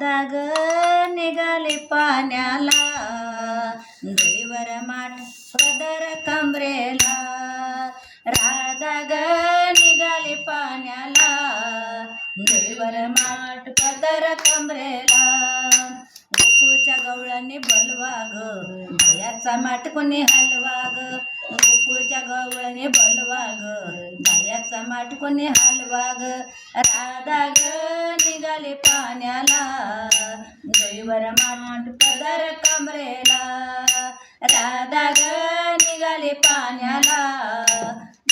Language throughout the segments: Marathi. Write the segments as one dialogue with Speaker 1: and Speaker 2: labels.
Speaker 1: राधा ग निघाली पाण्याला, देवर माठ पदर कमरेला. राधा ग निघाली पाण्याला, देवर माठ पदर कमरेला. गोकुळच्या गवळणी बलवा ग, बायाचा माठ कोणी हलवा ग. गोकुळच्या गवळणी बलवा ग, बायाचा माठ कोणी हलवा ग. राधा ग निघाली पाण्याला, देवर माठ पदर कमरेला. राधा ग निघाली पाण्याला,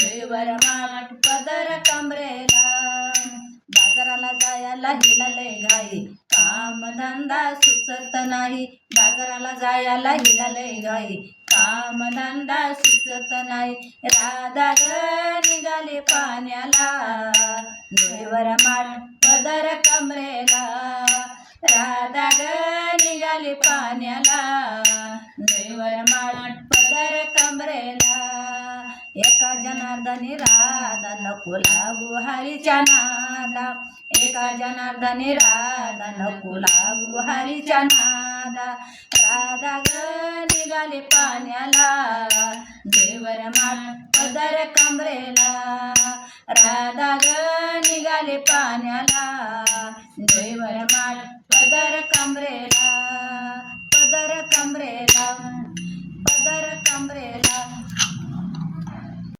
Speaker 1: देवर माठ पदर कमरेला. बाजाराला जायला हिला लय घाई, काम धंदा सुचत नाही. बाजाराला जायला हिला लय घाई, काम धंदा सुचत नाही. राधा ग निघाली पाण्याला, देवर माठ पदर कमरेला. राधा ग निघाली पाण्याला, देवर माठ पदर कमरेला. एका जनार्दनी राधा नको लागू हरीच्या नादा, एका जनार्दनी राधा नको लागू हरीच्या नादा. राधा ग निघाली पाण्याला, देवर माठ पदर कमरेला. राधा ग निघाली पाण्याला, देवर माठ पदर कमरेला. पदर कमरेला.